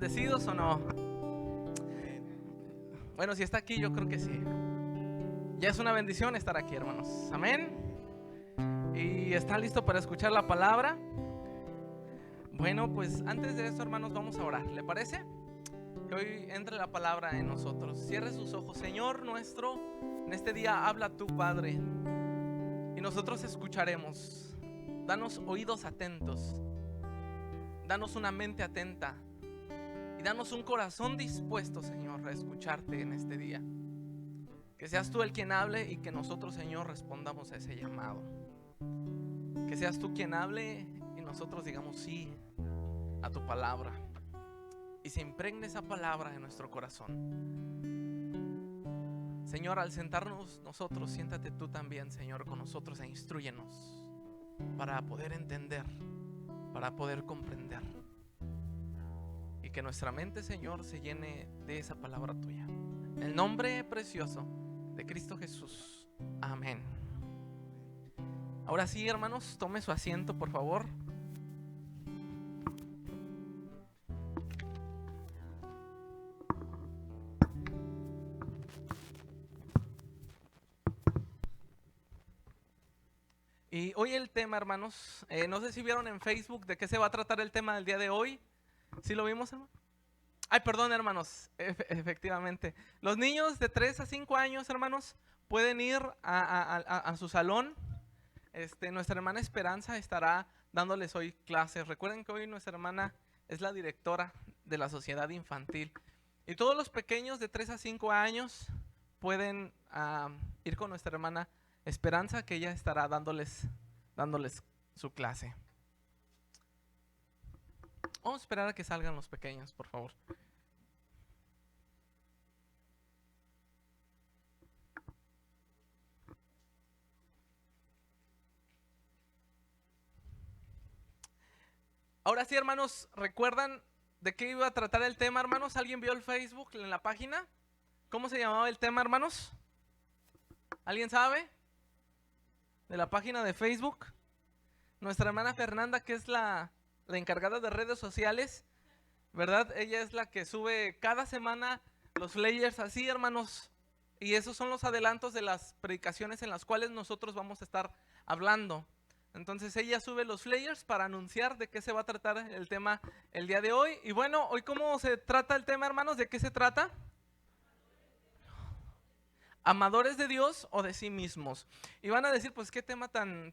bendecidos o no? Bueno, si está aquí, yo creo que sí. Ya es una bendición estar aquí, hermanos. Amén. ¿Y está listo para escuchar la palabra? Bueno, pues antes de eso, hermanos, vamos a orar. ¿Le parece? Que hoy entre la palabra en nosotros. Cierre sus ojos. Señor nuestro, en este día habla tu Padre y nosotros escucharemos. Danos oídos atentos, danos una mente atenta y danos un corazón dispuesto, Señor, a escucharte en este día. Que seas tú el quien hable y que nosotros, Señor, respondamos a ese llamado. Que seas tú quien hable y nosotros digamos sí a tu palabra y se impregne esa palabra en nuestro corazón. Señor, al sentarnos nosotros, siéntate tú también, Señor, con nosotros e instrúyenos para poder entender, para poder comprender y que nuestra mente, Señor, se llene de esa palabra tuya. En el nombre precioso de Cristo Jesús. Amén. Ahora sí, hermanos, tome su asiento, por favor. Y hoy el tema, hermanos, no sé si vieron en Facebook de qué se va a tratar el tema del día de hoy. ¿Sí lo vimos, hermano? Ay, perdón, hermanos, efectivamente. Los niños de 3 a 5 años, hermanos, pueden ir a su salón. Nuestra hermana Esperanza estará dándoles hoy clases. Recuerden que hoy nuestra hermana es la directora de la sociedad infantil. Y todos los pequeños de 3 a 5 años pueden ir con nuestra hermana Esperanza, que ella estará dándoles su clase. Vamos a esperar a que salgan los pequeños, por favor. Ahora sí, hermanos, ¿recuerdan de qué iba a tratar el tema, hermanos? ¿Alguien vio el Facebook en la página? ¿Cómo se llamaba el tema, hermanos? ¿Alguien sabe? De la página de Facebook. Nuestra hermana Fernanda, que es la encargada de redes sociales, ¿verdad? Ella es la que sube cada semana los flyers así, hermanos. Y esos son los adelantos de las predicaciones en las cuales nosotros vamos a estar hablando. Entonces ella sube los flyers para anunciar de qué se va a tratar el tema el día de hoy. Y bueno, hoy ¿cómo se trata el tema, hermanos? ¿De qué se trata? Amadores de Dios o de sí mismos. Y van a decir, pues qué tema tan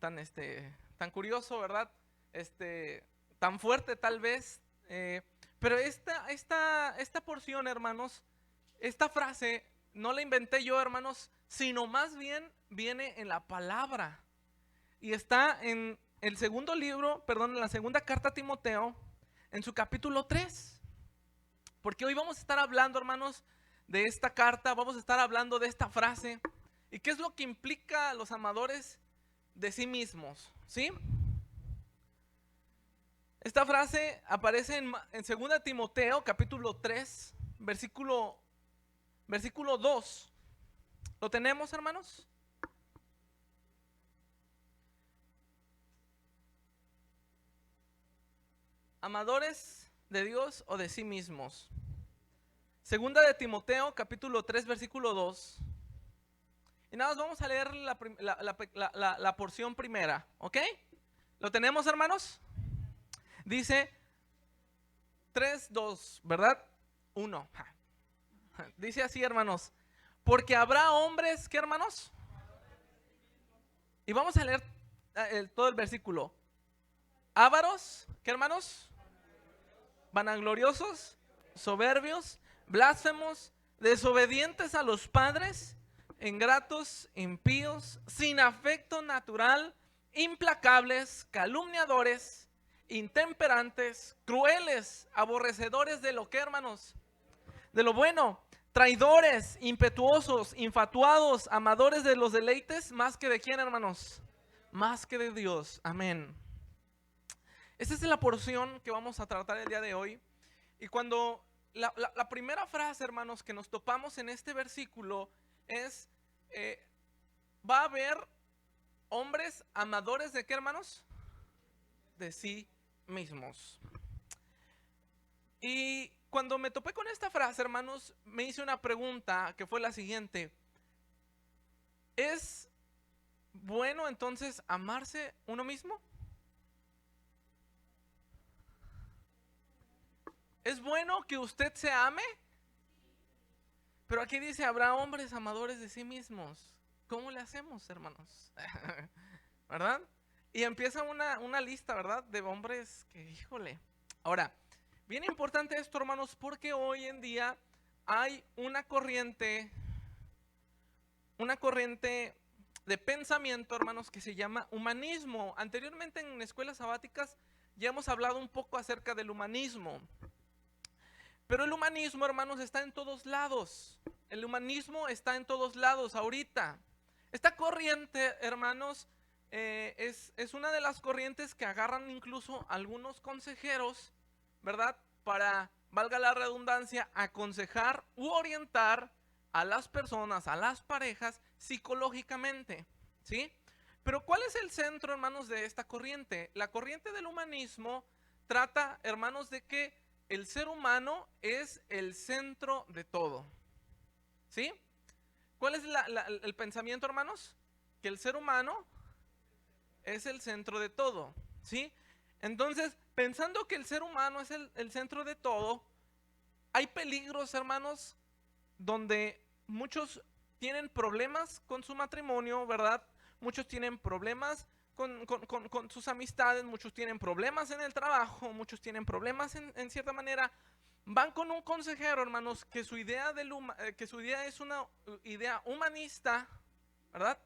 curioso, ¿verdad? Tan fuerte tal vez. Pero esta porción, hermanos, esta frase no la inventé yo, hermanos, sino más bien viene en la palabra. Y está en el segundo libro, perdón, en la segunda carta a Timoteo, en su capítulo 3. Porque hoy vamos a estar hablando, hermanos, de esta carta, vamos a estar hablando de esta frase. ¿Y qué es lo que implica los amadores de sí mismos? ¿Sí? Esta frase aparece en 2 Timoteo, capítulo 3, versículo 2. ¿Lo tenemos, hermanos? Amadores de Dios o de sí mismos. 2 Timoteo, capítulo 3, versículo 2. Y nada más vamos a leer la porción primera, ¿ok? ¿Lo tenemos, hermanos? Dice 3, 2, ¿verdad? 1. Dice así, hermanos. Porque habrá hombres, ¿qué, hermanos? Y vamos a leer todo el versículo. Ávaros, ¿qué, hermanos? Vanagloriosos, soberbios, blasfemos, desobedientes a los padres, ingratos, impíos, sin afecto natural, implacables, calumniadores, intemperantes, crueles, aborrecedores de lo que, hermanos, de lo bueno, traidores, impetuosos, infatuados, amadores de los deleites, más que de quién, hermanos, más que de Dios. Amén. Esta es la porción que vamos a tratar el día de hoy. Y cuando la primera frase, hermanos, que nos topamos en este versículo es, va a haber hombres amadores de qué, hermanos? De sí mismos. Y cuando me topé con esta frase, hermanos, me hice una pregunta que fue la siguiente: ¿es bueno entonces amarse uno mismo? ¿Es bueno que usted se ame? Pero aquí dice, habrá hombres amadores de sí mismos. ¿Cómo le hacemos, hermanos? ¿Verdad? Y empieza una lista, ¿verdad? De hombres que, híjole. Ahora, bien importante esto, hermanos, porque hoy en día hay una corriente de pensamiento, hermanos, que se llama humanismo. Anteriormente en escuelas sabáticas ya hemos hablado un poco acerca del humanismo. Pero el humanismo, hermanos, está en todos lados. El humanismo está en todos lados ahorita. Esta corriente, hermanos, es una de las corrientes que agarran incluso algunos consejeros, ¿verdad? Para, valga la redundancia, aconsejar u orientar a las personas, a las parejas, psicológicamente, ¿sí? Pero ¿cuál es el centro, hermanos, de esta corriente? La corriente del humanismo trata, hermanos, de que el ser humano es el centro de todo, ¿sí? ¿Cuál es el pensamiento, hermanos? Que el ser humano es el centro de todo, ¿sí? Entonces, pensando que el ser humano es el centro de todo, hay peligros, hermanos, donde muchos tienen problemas con su matrimonio, ¿verdad? Muchos tienen problemas con sus amistades, muchos tienen problemas en el trabajo, muchos tienen problemas en cierta manera. Van con un consejero, hermanos, que su idea es una idea humanista, ¿verdad?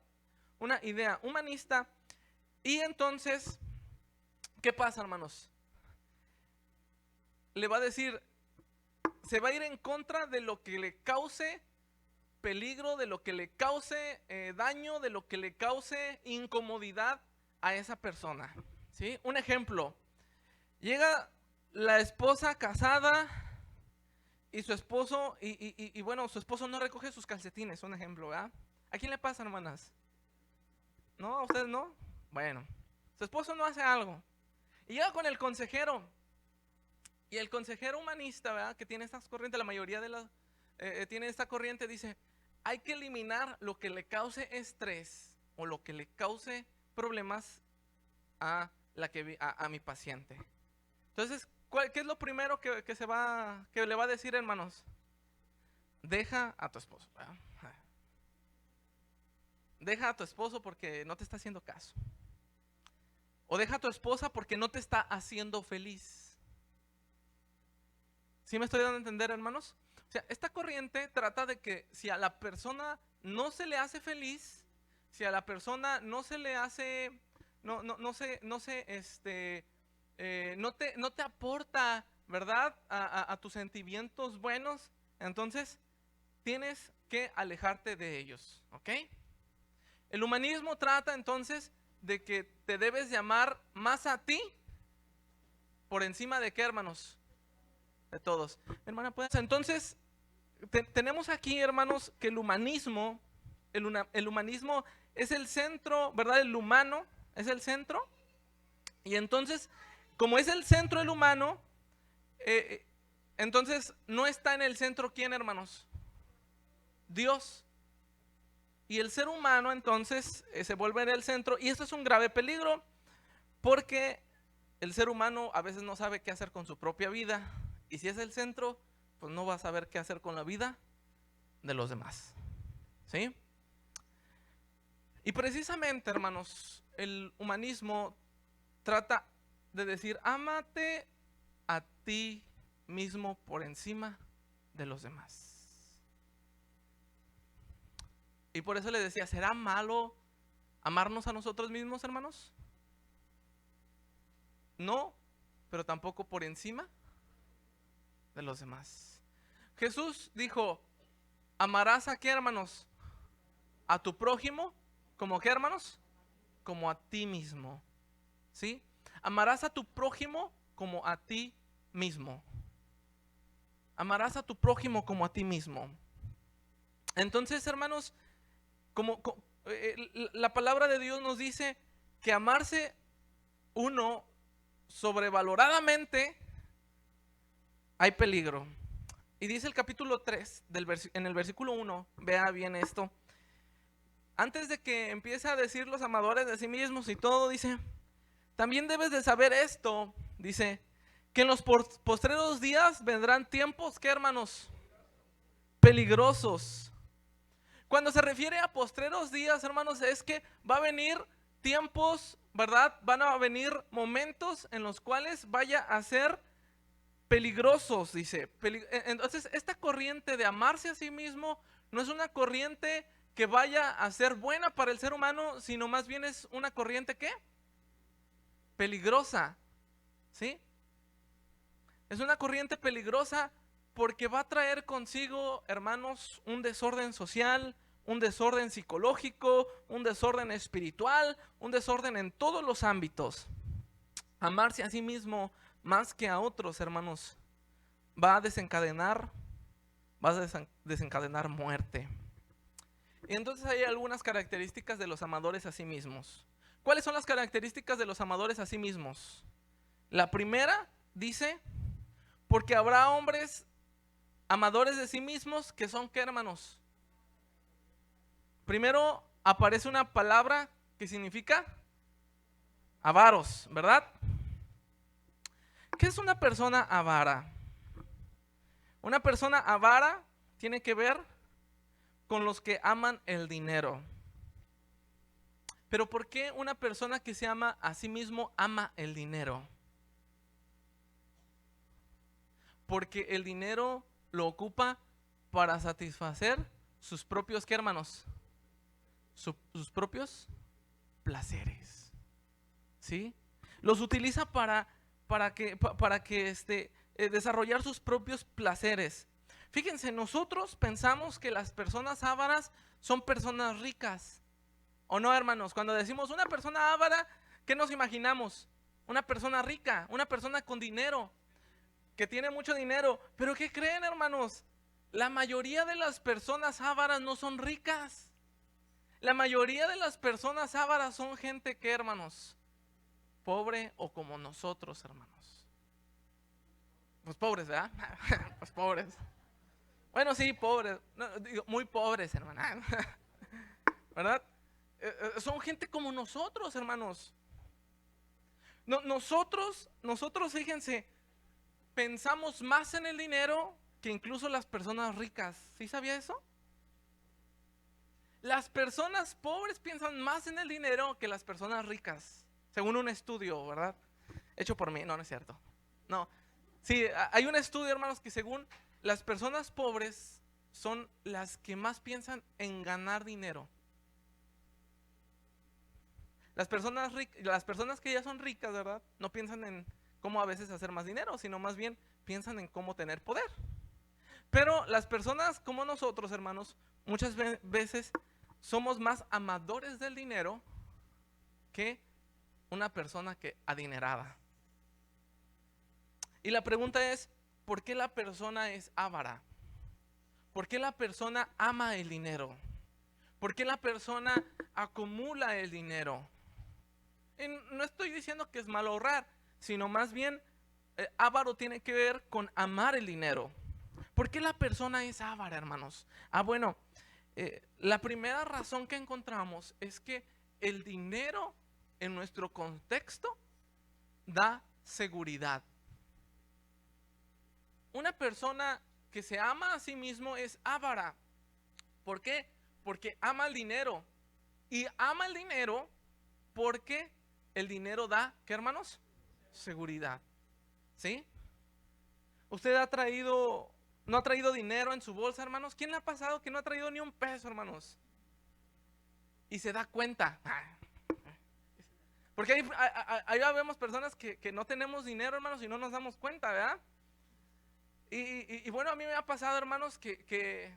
Una idea humanista. Y entonces, ¿qué pasa, hermanos? Le va a decir, se va a ir en contra de lo que le cause peligro, de lo que le cause daño, de lo que le cause incomodidad a esa persona, ¿sí? Un ejemplo: llega la esposa casada y su esposo, y bueno, su esposo no recoge sus calcetines, un ejemplo, ¿verdad? ¿A quién le pasa, hermanas? ¿No? ¿A ustedes no? Bueno, su esposo no hace algo y llega con el consejero, y el consejero humanista, ¿verdad? Que tiene estas corrientes, la mayoría de las tiene esta corriente, dice: hay que eliminar lo que le cause estrés o lo que le cause problemas a mi paciente. Entonces, ¿qué es lo primero que le va a decir, hermanos? Deja a tu esposo, ¿verdad? Deja a tu esposo porque no te está haciendo caso. O deja a tu esposa porque no te está haciendo feliz. ¿Sí me estoy dando a entender, hermanos? O sea, esta corriente trata de que si a la persona no se le hace feliz, si a la persona no se le hace, no te aporta, ¿verdad? A tus sentimientos buenos, entonces tienes que alejarte de ellos, ¿ok? El humanismo trata entonces de que te debes de amar más a ti por encima de qué, hermanos, de todos. Hermana, ¿puedes? Entonces, tenemos aquí, hermanos, que el humanismo es el centro, ¿verdad? El humano es el centro. Y entonces, como es el centro el humano, entonces no está en el centro ¿quién, hermanos? Dios. Y el ser humano entonces se vuelve en el centro, y esto es un grave peligro, porque el ser humano a veces no sabe qué hacer con su propia vida, y si es el centro, pues no va a saber qué hacer con la vida de los demás, ¿sí? Y precisamente, hermanos, el humanismo trata de decir: ámate a ti mismo por encima de los demás. Y por eso le decía, ¿será malo amarnos a nosotros mismos, hermanos? No, pero tampoco por encima de los demás. Jesús dijo: amarás a qué, hermanos, a tu prójimo, ¿como qué, hermanos? Como a ti mismo, ¿sí? Amarás a tu prójimo como a ti mismo. Amarás a tu prójimo como a ti mismo. Entonces, hermanos, la palabra de Dios nos dice que amarse uno sobrevaloradamente hay peligro. Y dice el capítulo 3, en el versículo 1, vea bien esto. Antes de que empiece a decir los amadores de sí mismos y todo, dice, también debes de saber esto, dice, que en los postreros días vendrán tiempos, ¿qué, hermanos? Peligrosos. Cuando se refiere a postreros días, hermanos, es que va a venir tiempos, ¿verdad? Van a venir momentos en los cuales vaya a ser peligrosos, dice. Entonces, esta corriente de amarse a sí mismo no es una corriente que vaya a ser buena para el ser humano, sino más bien es una corriente ¿qué? Peligrosa, ¿sí? Es una corriente peligrosa porque va a traer consigo, hermanos, un desorden social, un desorden psicológico, un desorden espiritual, un desorden en todos los ámbitos. Amarse a sí mismo más que a otros, hermanos, va a desencadenar muerte. Y entonces hay algunas características de los amadores a sí mismos. ¿Cuáles son las características de los amadores a sí mismos? La primera dice, porque habrá hombres amadores de sí mismos que son ¿qué, hermanos? Primero aparece una palabra que significa avaros, ¿verdad? ¿Qué es una persona avara? Una persona avara tiene que ver con los que aman el dinero. Pero ¿por qué una persona que se ama a sí mismo ama el dinero? Porque el dinero lo ocupa para satisfacer sus propios, ¿qué, hermanos? Sus propios placeres, ¿sí? Los utiliza para desarrollar sus propios placeres. Fíjense, nosotros pensamos que las personas ávaras son personas ricas, ¿o no, hermanos? Cuando decimos una persona avara, ¿qué nos imaginamos? Una persona rica, una persona con dinero, que tiene mucho dinero. Pero ¿qué creen, hermanos? La mayoría de las personas ávaras no son ricas. La mayoría de las personas ávaras son gente que, hermanos, pobre o como nosotros, hermanos. Pues pobres, ¿verdad? Pues pobres. Bueno, sí, pobres. No, digo, muy pobres, hermana. ¿Verdad? Son gente como nosotros, hermanos. No, nosotros, fíjense, pensamos más en el dinero que incluso las personas ricas. ¿Sí sabía eso? Las personas pobres piensan más en el dinero que las personas ricas, según un estudio, ¿verdad? Hecho por mí, no, no es cierto. No, sí, hay un estudio, hermanos, que según las personas pobres son las que más piensan en ganar dinero. Las personas que ya son ricas, ¿verdad? No piensan en cómo a veces hacer más dinero, sino más bien piensan en cómo tener poder. Pero las personas como nosotros, hermanos, muchas veces somos más amadores del dinero que una persona que adinerada. Y la pregunta es, ¿por qué la persona es avara? ¿Por qué la persona ama el dinero? ¿Por qué la persona acumula el dinero? Y no estoy diciendo que es malo ahorrar, sino más bien avaro tiene que ver con amar el dinero. ¿Por qué la persona es avara, hermanos? Bueno, la primera razón que encontramos es que el dinero en nuestro contexto da seguridad. Una persona que se ama a sí mismo es avara. ¿Por qué? Porque ama el dinero. Y ama el dinero porque el dinero da, ¿qué, hermanos? Seguridad. ¿Sí? ¿Usted no ha traído dinero en su bolsa, hermanos? ¿Quién le ha pasado que no ha traído ni un peso, hermanos? Y se da cuenta. Porque ahí vemos personas que no tenemos dinero, hermanos, y no nos damos cuenta, ¿verdad? Y bueno, a mí me ha pasado, hermanos, que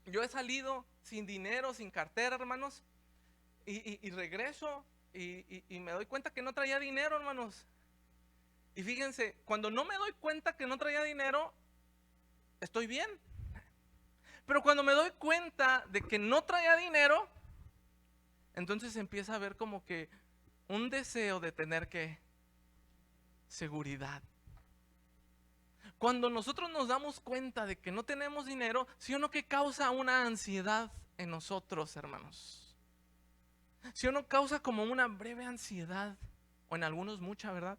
yo he salido sin dinero, sin cartera, hermanos, y regreso y me doy cuenta que no traía dinero, hermanos. Y fíjense, cuando no me doy cuenta que no traía dinero, estoy bien. Pero cuando me doy cuenta de que no traía dinero, entonces empieza a haber como que un deseo de tener que seguridad. Cuando nosotros nos damos cuenta de que no tenemos dinero, ¿sí o no que causa una ansiedad en nosotros, hermanos? ¿Sí o no causa como una breve ansiedad, o en algunos mucha, ¿verdad?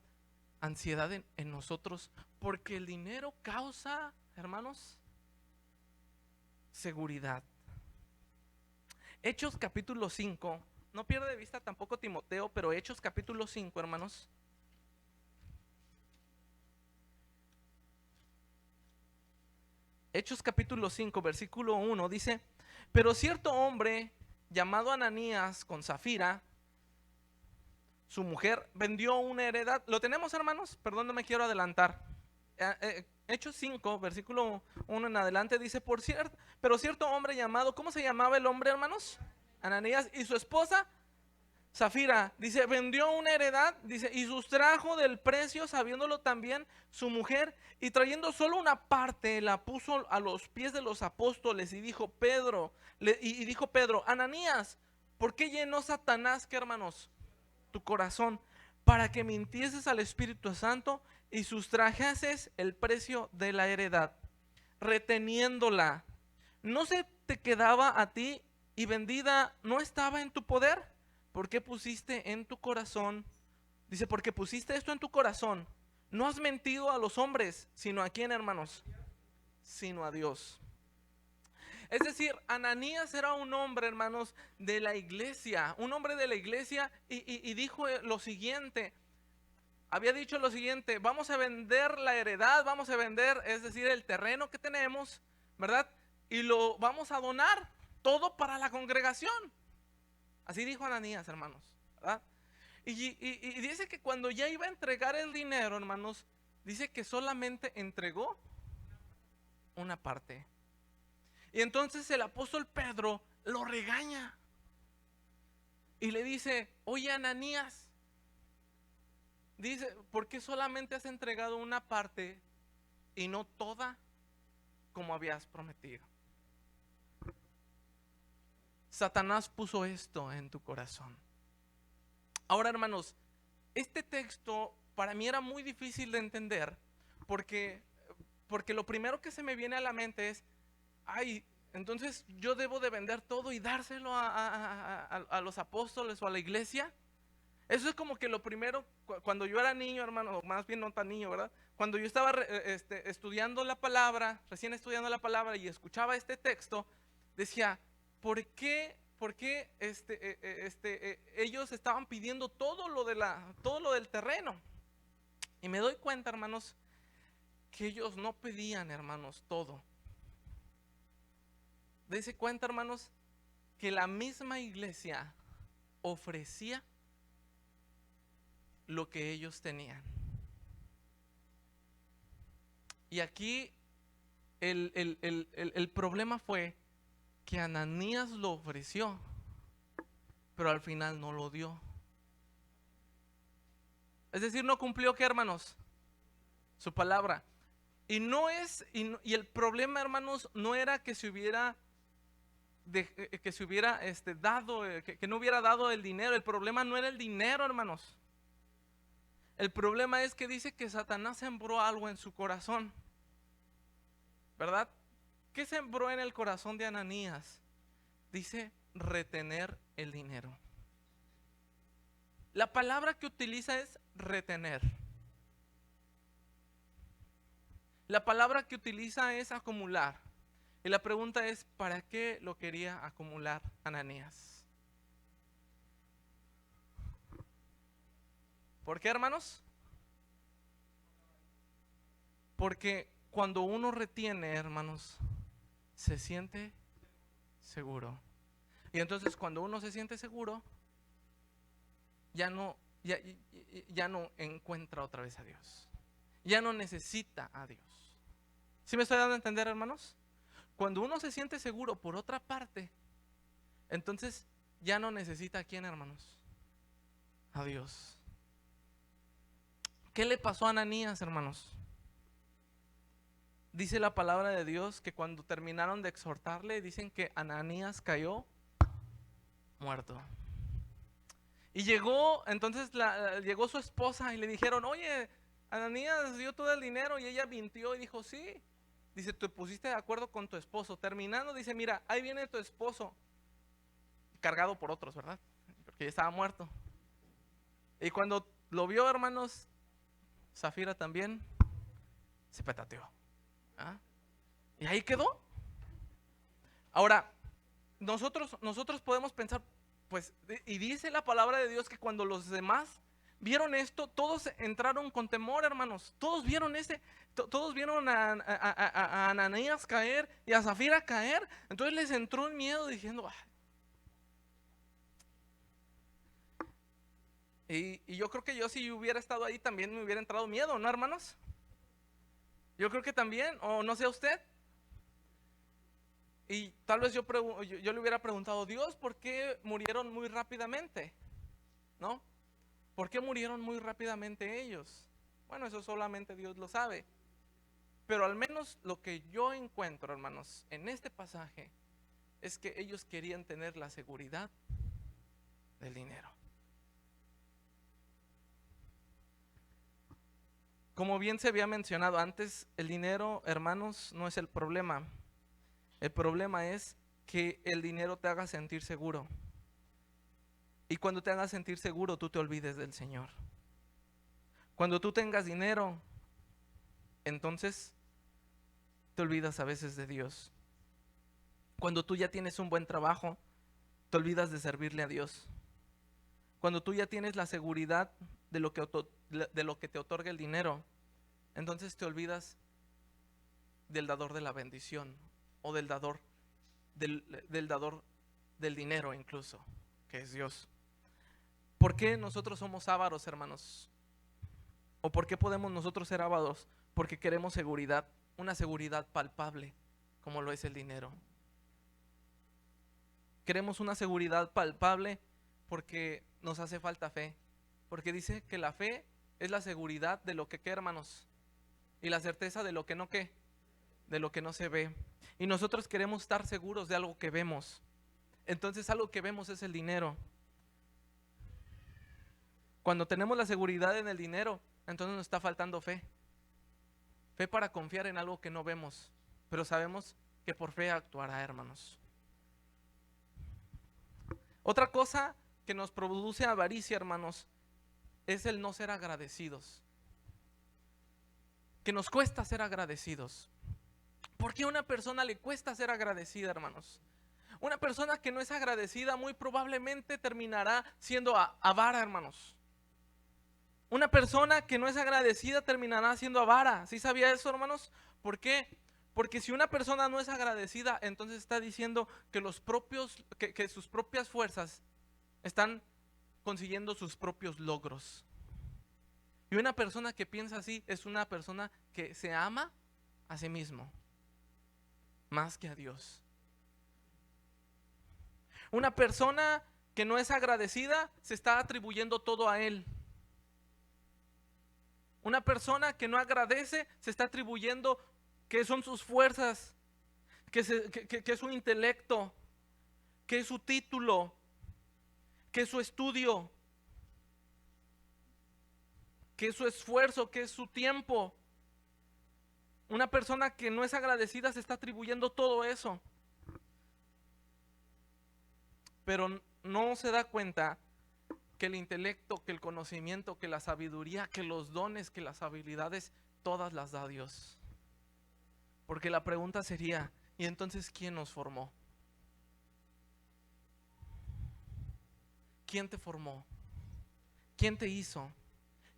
Ansiedad en nosotros, porque el dinero causa, hermanos, seguridad. Hechos capítulo 5, no pierde de vista tampoco Timoteo, pero Hechos capítulo 5, hermanos. Hechos capítulo 5, versículo 1 dice: pero cierto hombre llamado Ananías con Zafira, su mujer, vendió una heredad. ¿Lo tenemos, hermanos? Perdón, no me quiero adelantar. Hechos 5, versículo 1 en adelante dice: pero cierto hombre llamado, ¿cómo se llamaba el hombre, hermanos? Ananías, y su esposa Zafira, dice, vendió una heredad, dice, y sustrajo del precio, sabiéndolo también su mujer, y trayendo solo una parte, la puso a los pies de los apóstoles, y dijo dijo Pedro, Ananías, ¿por qué llenó Satanás, qué hermanos, tu corazón, para que mintieses al Espíritu Santo y sustrajeses el precio de la heredad, reteniéndola? ¿No se te quedaba a ti y vendida no estaba en tu poder? ¿Por qué pusiste en tu corazón? Dice, porque pusiste esto en tu corazón. No has mentido a los hombres, sino a quién, hermanos, sino a Dios. Es decir, Ananías era un hombre, hermanos, de la iglesia, un hombre de la iglesia, y dijo lo siguiente, había dicho lo siguiente: vamos a vender la heredad, vamos a vender, es decir, el terreno que tenemos, ¿verdad? Y lo vamos a donar todo para la congregación. Así dijo Ananías, hermanos, ¿verdad? Y dice que cuando ya iba a entregar el dinero, hermanos, dice que solamente entregó una parte. Y entonces el apóstol Pedro lo regaña y le dice: oye, Ananías, dice, ¿por qué solamente has entregado una parte y no toda como habías prometido? Satanás puso esto en tu corazón. Ahora, hermanos, este texto para mí era muy difícil de entender porque lo primero que se me viene a la mente es: ay, entonces yo debo de vender todo y dárselo a los apóstoles o a la iglesia. Eso es como que lo primero, cuando yo era niño, hermano, o más bien no tan niño, ¿verdad? Cuando yo estaba estudiando la palabra, recién estudiando la palabra, y escuchaba este texto, decía, ¿por qué ellos estaban pidiendo todo lo del terreno? Y me doy cuenta, hermanos, que ellos no pedían, hermanos, todo. Dense cuenta, hermanos, que la misma iglesia ofrecía lo que ellos tenían. Y aquí el problema fue que Ananías lo ofreció, pero al final no lo dio. Es decir, no cumplió, ¿qué, hermanos? Su palabra. Y el problema, hermanos, no era que se hubiera dado, que no hubiera dado el dinero. El problema no era el dinero, hermanos. El problema es que dice que Satanás sembró algo en su corazón, ¿verdad? ¿Qué sembró en el corazón de Ananías? Dice retener el dinero. La palabra que utiliza es retener. La palabra que utiliza es acumular. Y la pregunta es, ¿para qué lo quería acumular Ananías? ¿Por qué, hermanos? Porque cuando uno retiene, hermanos, se siente seguro. Y entonces cuando uno se siente seguro, ya no encuentra otra vez a Dios. Ya no necesita a Dios. ¿Sí me estoy dando a entender, hermanos? Cuando uno se siente seguro por otra parte, entonces ya no necesita a quién, hermanos, a Dios. ¿Qué le pasó a Ananías, hermanos? Dice la palabra de Dios que cuando terminaron de exhortarle, dicen que Ananías cayó muerto. Y llegó, entonces llegó su esposa y le dijeron: oye, Ananías dio todo el dinero y ella mintió y dijo, sí. Dice, te pusiste de acuerdo con tu esposo. Terminando, dice, mira, ahí viene tu esposo. Cargado por otros, ¿verdad? Porque ya estaba muerto. Y cuando lo vio, hermanos, Zafira también se petateó. ¿Ah? Y ahí quedó. Ahora, nosotros podemos pensar, pues, y dice la palabra de Dios que cuando los demás vieron esto, todos entraron con temor, hermanos. Todos vieron todos vieron a Ananías caer y a Zafira caer. Entonces les entró el miedo diciendo, y yo creo que yo si hubiera estado ahí también me hubiera entrado miedo, ¿no, hermanos? Yo creo que también, o no sé usted. Y tal vez yo le hubiera preguntado, Dios, ¿por qué murieron muy rápidamente? ¿No? ¿Por qué murieron muy rápidamente ellos? Bueno, eso solamente Dios lo sabe. Pero al menos lo que yo encuentro, hermanos, en este pasaje, es que ellos querían tener la seguridad del dinero. Como bien se había mencionado antes, el dinero, hermanos, no es el problema. El problema es que el dinero te haga sentir seguro. Y cuando te haga sentir seguro, tú te olvides del Señor. Cuando tú tengas dinero, entonces te olvidas a veces de Dios. Cuando tú ya tienes un buen trabajo, te olvidas de servirle a Dios. Cuando tú ya tienes la seguridad de lo que te otorga el dinero, entonces te olvidas del dador de la bendición o del dador del dinero incluso, que es Dios. ¿Por qué nosotros somos ávaros, hermanos? ¿O por qué podemos nosotros ser ávaros? Porque queremos seguridad, una seguridad palpable, como lo es el dinero. Queremos una seguridad palpable porque nos hace falta fe. Porque dice que la fe es la seguridad de lo que qué, hermanos, y la certeza de lo que no qué, de lo que no se ve. Y nosotros queremos estar seguros de algo que vemos. Entonces algo que vemos es el dinero. Cuando tenemos la seguridad en el dinero, entonces nos está faltando fe. Fe para confiar en algo que no vemos, pero sabemos que por fe actuará, hermanos. Otra cosa que nos produce avaricia, hermanos, es el no ser agradecidos. Que nos cuesta ser agradecidos. ¿Por qué a una persona le cuesta ser agradecida, hermanos? Una persona que no es agradecida muy probablemente terminará siendo avara, hermanos. Una persona que no es agradecida terminará siendo avara. ¿Sí sabía eso, hermanos? ¿Por qué? Porque si una persona no es agradecida, entonces está diciendo que que sus propias fuerzas están consiguiendo sus propios logros. Y una persona que piensa así es una persona que se ama a sí mismo más que a Dios. Una persona que no es agradecida se está atribuyendo todo a él. Una persona que no agradece se está atribuyendo que son sus fuerzas, que es su intelecto, que es su título, que es su estudio, que es su esfuerzo, que es su tiempo. Una persona que no es agradecida se está atribuyendo todo eso, pero no se da cuenta que el intelecto, que el conocimiento, que la sabiduría, que los dones, que las habilidades, todas las da Dios. Porque la pregunta sería, ¿y entonces quién nos formó? ¿Quién te formó? ¿Quién te hizo?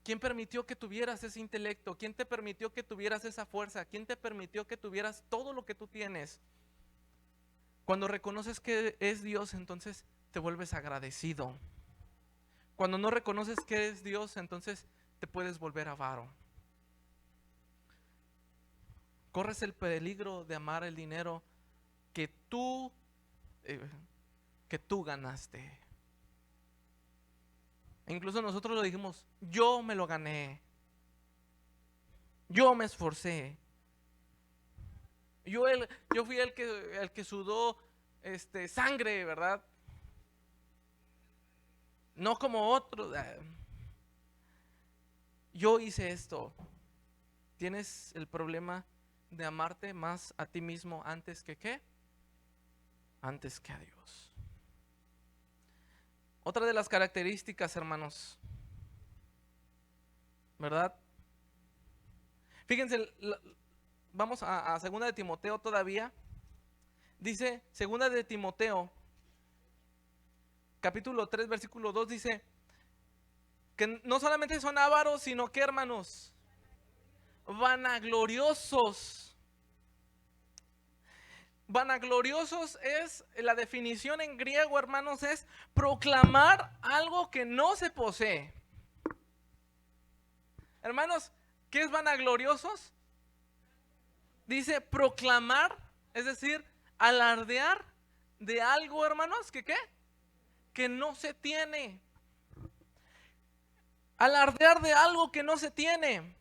¿Quién permitió que tuvieras ese intelecto? ¿Quién te permitió que tuvieras esa fuerza? ¿Quién te permitió que tuvieras todo lo que tú tienes? Cuando reconoces que es Dios, entonces te vuelves agradecido. Cuando no reconoces que es Dios, entonces te puedes volver avaro. Corres el peligro de amar el dinero que tú ganaste. E incluso nosotros lo dijimos, yo me lo gané. Yo me esforcé. Yo fui el que sudó sangre, ¿verdad? No como otros. yo hice esto. Tienes el problema de amarte más a ti mismo antes que ¿qué? Antes que a Dios. Otra de las características, hermanos, ¿verdad? Fíjense, vamos a segunda de Timoteo todavía. Dice, segunda de Timoteo, capítulo 3, versículo 2, dice que no solamente son ávaros, sino que, hermanos, vanagloriosos. Vanagloriosos es, la definición en griego, hermanos, es proclamar algo que no se posee. Hermanos, ¿qué es vanagloriosos? Dice proclamar, es decir, alardear de algo, hermanos, ¿que qué? Que no se tiene. Alardear de algo que no se tiene.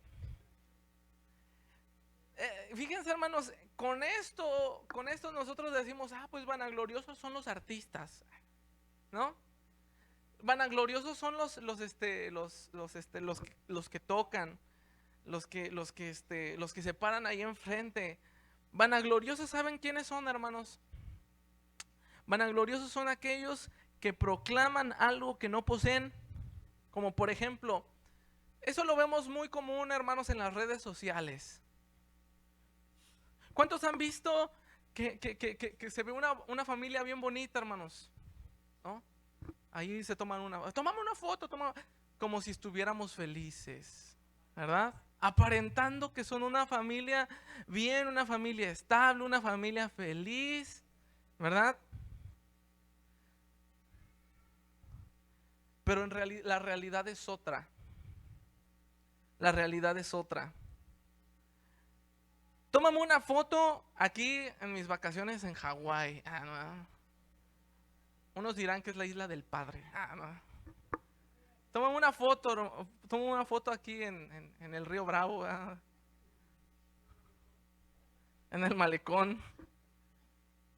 Fíjense, hermanos, con esto nosotros decimos, pues vanagloriosos son los artistas, ¿no? Vanagloriosos son los que tocan, los que se paran ahí enfrente. Vanagloriosos, ¿saben quiénes son, hermanos? Vanagloriosos son aquellos que proclaman algo que no poseen, como por ejemplo, eso lo vemos muy común, hermanos, en las redes sociales. ¿Cuántos han visto que se ve una familia bien bonita, hermanos? ¿No? Ahí se toman tomamos una foto, como si estuviéramos felices, ¿verdad? Aparentando que son una familia bien, una familia estable, una familia feliz, ¿verdad? Pero en realidad la realidad es otra. La realidad es otra. Tómame una foto aquí en mis vacaciones en Hawái. No. Unos dirán que es la isla del padre. No. Tómame una foto aquí en el río Bravo, en el malecón,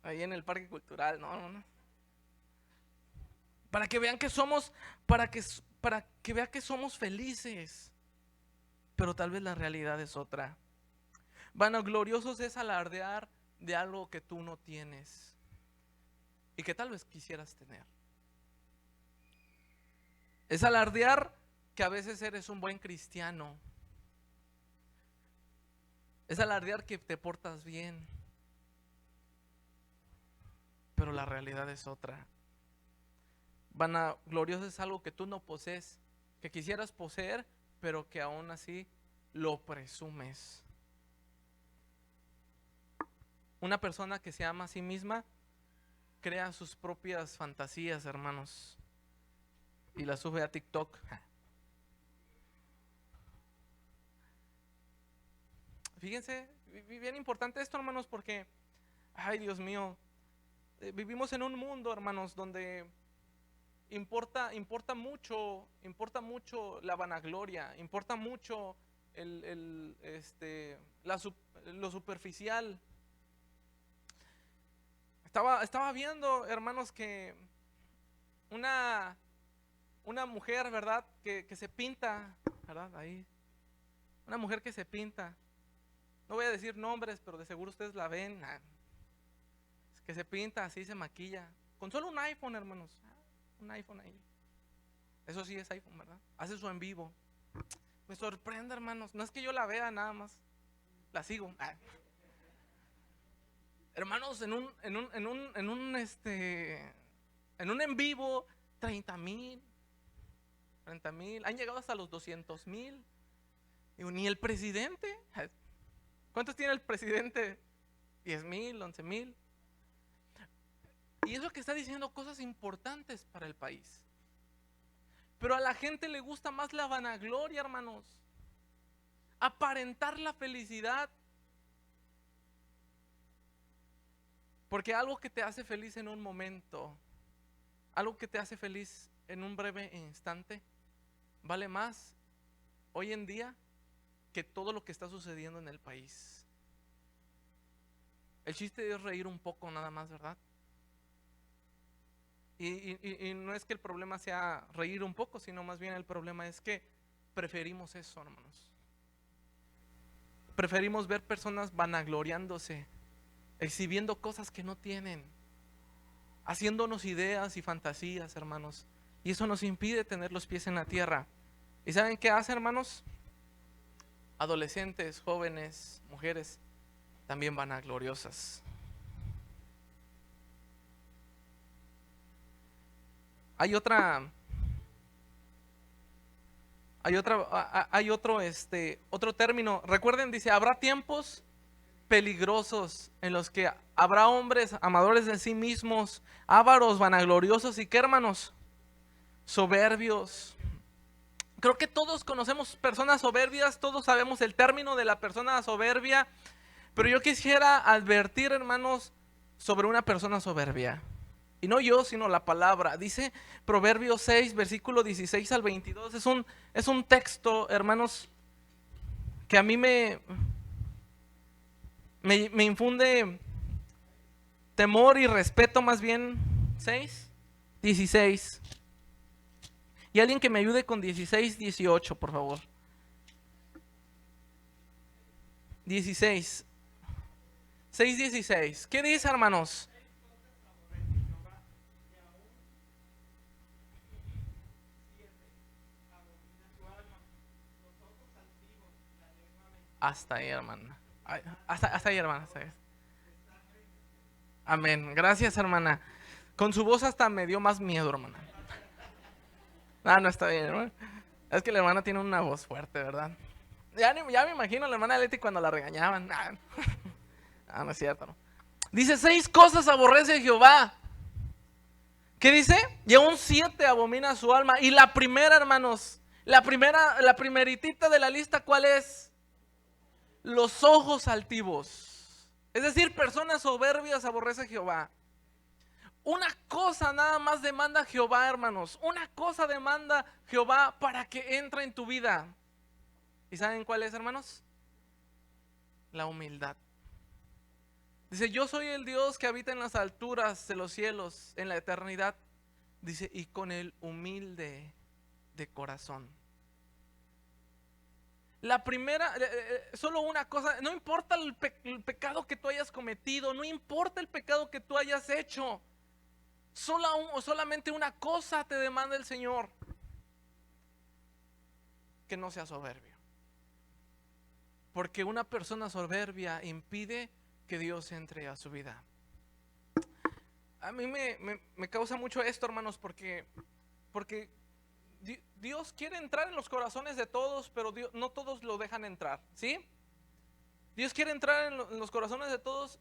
ahí en el parque cultural. No. Para que vean que somos, para que vean que somos felices. Pero tal vez la realidad es otra. Vanagloriosos es alardear de algo que tú no tienes y que tal vez quisieras tener. Es alardear que a veces eres un buen cristiano. Es alardear que te portas bien. Pero la realidad es otra. Vanaglorioso es algo que tú no posees, que quisieras poseer, pero que aún así lo presumes. Una persona que se ama a sí misma crea sus propias fantasías, hermanos, y las sube a TikTok. Fíjense, bien importante esto, hermanos, porque, ay, Dios mío, vivimos en un mundo, hermanos, donde importa mucho la vanagloria, importa mucho lo superficial. Estaba viendo, hermanos, que una mujer, ¿verdad? Que se pinta, ¿verdad? Ahí. Una mujer que se pinta. No voy a decir nombres, pero de seguro ustedes la ven. Que se pinta así, se maquilla. Con solo un iPhone, hermanos. Un iPhone ahí. Eso sí es iPhone, ¿verdad? Hace su en vivo. Me sorprende, hermanos. No es que yo la vea nada más. La sigo. Hermanos, en un en vivo, 30,000, han llegado hasta los 200,000. Digo, ni el presidente. ¿Cuántos tiene el presidente? 10,000, 11,000. Y eso que está diciendo cosas importantes para el país. Pero a la gente le gusta más la vanagloria, hermanos. Aparentar la felicidad. Porque algo que te hace feliz en un momento, algo que te hace feliz en un breve instante, vale más hoy en día que todo lo que está sucediendo en el país. El chiste es reír un poco nada más, ¿verdad? Y no es que el problema sea reír un poco, sino más bien el problema es que preferimos eso, hermanos. Preferimos ver personas vanagloriándose, exhibiendo cosas que no tienen, haciéndonos ideas y fantasías, hermanos. Y eso nos impide tener los pies en la tierra. ¿Y saben qué hace, hermanos? Adolescentes, jóvenes, mujeres, también vanagloriosas. Hay otro término. Recuerden, dice, habrá tiempos peligrosos en los que habrá hombres amadores de sí mismos, ávaros, vanagloriosos y, ¿qué, hermanos? Soberbios. Creo que todos conocemos personas soberbias, todos sabemos el término de la persona soberbia, pero yo quisiera advertir, hermanos, sobre una persona soberbia. Y no yo, sino la palabra. Dice Proverbios 6, versículo 16 al 22. Es un texto, hermanos, que a mí me infunde temor y respeto, más bien. 6, 16. Y alguien que me ayude con 16, 18, por favor. 16. 6, 16. ¿Qué dice, hermanos? Hasta ahí, hermana. Hasta ahí, hermana. Hasta ahí. Amén. Gracias, hermana. Con su voz hasta me dio más miedo, hermana. No está bien, hermana. Es que la hermana tiene una voz fuerte, ¿verdad? Ya me imagino a la hermana Leti cuando la regañaban. No es cierto, ¿no? Dice, 6 cosas aborrece Jehová. ¿Qué dice? Y aún 7 abomina su alma. Y la primera, hermanos, la primeritita de la lista, ¿cuál es? Los ojos altivos. Es decir, personas soberbias aborrece Jehová. Una cosa nada más demanda Jehová, hermanos. Una cosa demanda Jehová para que entre en tu vida. ¿Y saben cuál es, hermanos? La humildad. Dice, yo soy el Dios que habita en las alturas de los cielos, en la eternidad. Dice, y con el humilde de corazón. La primera, solo una cosa, no importa el pecado que tú hayas cometido, no importa el pecado que tú hayas hecho. Solamente una cosa te demanda el Señor: que no seas soberbio. Porque una persona soberbia impide que Dios entre a su vida. A mí me causa mucho esto, hermanos, porque Dios quiere entrar en los corazones de todos, pero no todos lo dejan entrar, ¿sí? Dios quiere entrar en los corazones de todos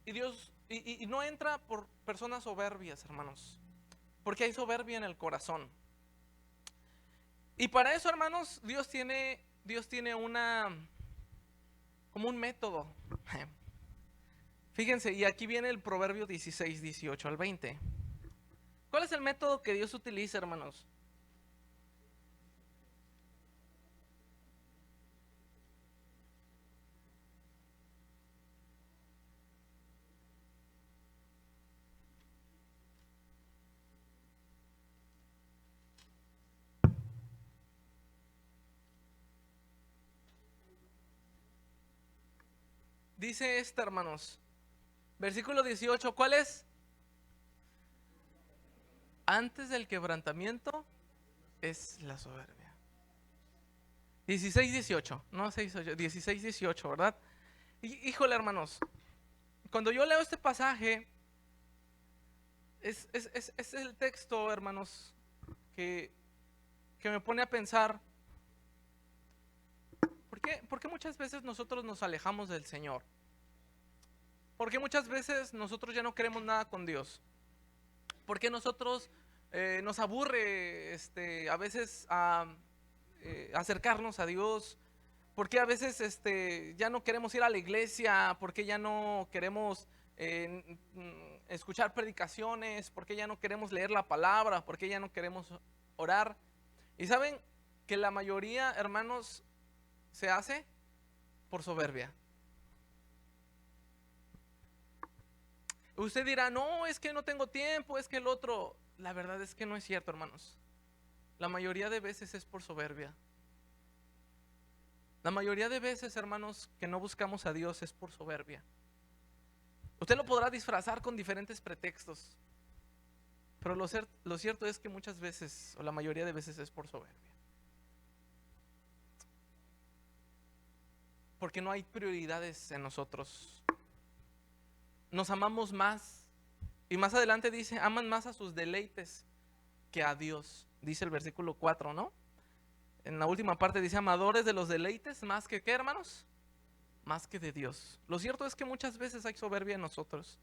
y Dios y no entra por personas soberbias, hermanos, porque hay soberbia en el corazón. Y para eso, hermanos, Dios tiene como un método. Fíjense, y aquí viene el Proverbio 16, 18 al 20. ¿Cuál es el método que Dios utiliza, hermanos? Dice hermanos, versículo 18, ¿cuál es? Antes del quebrantamiento es la soberbia. 16, 18, no 6, 8, 16, 18, ¿verdad? Híjole, hermanos, cuando yo leo este pasaje, es el texto, hermanos, que me pone a pensar, ¿por qué muchas veces nosotros nos alejamos del Señor? ¿Por qué muchas veces nosotros ya no queremos nada con Dios? ¿Por qué nosotros nos aburre a veces acercarnos a Dios? ¿Por qué a veces ya no queremos ir a la iglesia? ¿Por qué ya no queremos escuchar predicaciones? ¿Por qué ya no queremos leer la palabra? ¿Por qué ya no queremos orar? Y saben que la mayoría, hermanos, se hace por soberbia. Usted dirá, no, es que no tengo tiempo, es que el otro. La verdad es que no es cierto, hermanos. La mayoría de veces es por soberbia. La mayoría de veces, hermanos, que no buscamos a Dios es por soberbia. Usted lo podrá disfrazar con diferentes pretextos, pero lo cierto es que muchas veces, o la mayoría de veces, es por soberbia. Porque no hay prioridades en nosotros. Nos amamos más. Y más adelante dice, aman más a sus deleites que a Dios. Dice el versículo 4, ¿no? En la última parte dice, amadores de los deleites más que, ¿qué, hermanos? Más que de Dios. Lo cierto es que muchas veces hay soberbia en nosotros.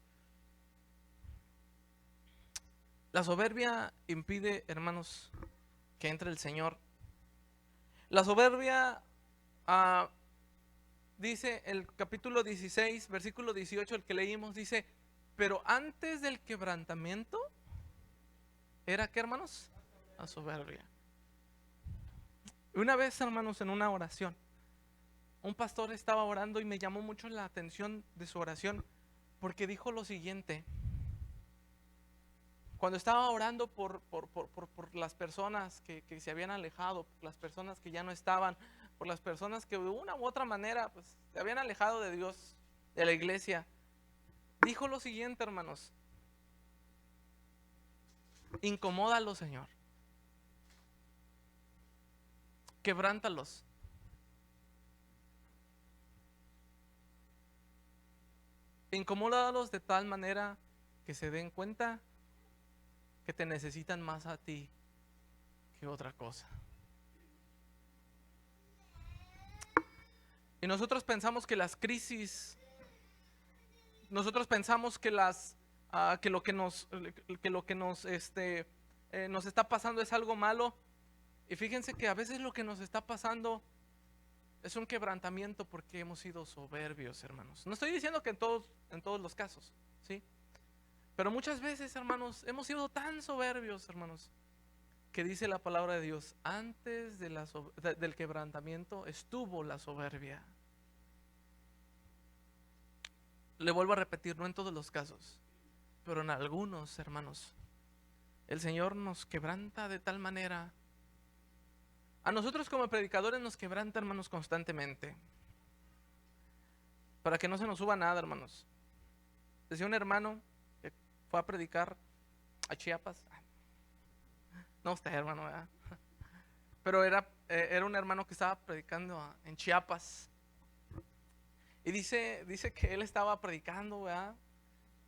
La soberbia impide, hermanos, que entre el Señor. La soberbia, dice el capítulo 16, versículo 18, el que leímos, dice, pero antes del quebrantamiento, ¿era qué, hermanos? La soberbia. Una vez, hermanos, en una oración, un pastor estaba orando y me llamó mucho la atención de su oración, porque dijo lo siguiente. Cuando estaba orando por las personas que se habían alejado, por las personas que ya no estaban, por las personas que de una u otra manera pues, se habían alejado de Dios, de la iglesia, dijo lo siguiente, hermanos: incomódalos, Señor, quebrántalos. Incomódalos de tal manera que se den cuenta que te necesitan más a ti que otra cosa. Y nosotros pensamos que las crisis, nosotros pensamos que que lo que nos está pasando es algo malo. Y fíjense que a veces lo que nos está pasando es un quebrantamiento porque hemos sido soberbios, hermanos. No estoy diciendo que en todos los casos, ¿sí? Pero muchas veces, hermanos, hemos sido tan soberbios, hermanos, que dice la palabra de Dios, antes del quebrantamiento estuvo la soberbia. Le vuelvo a repetir, no en todos los casos, pero en algunos, hermanos, el Señor nos quebranta de tal manera. A nosotros como predicadores nos quebranta, hermanos, constantemente, para que no se nos suba nada, hermanos. Decía un hermano que fue a predicar a Chiapas. No usted, hermano, ¿verdad? Pero era un hermano que estaba predicando en Chiapas. Y dice que él estaba predicando, ¿verdad?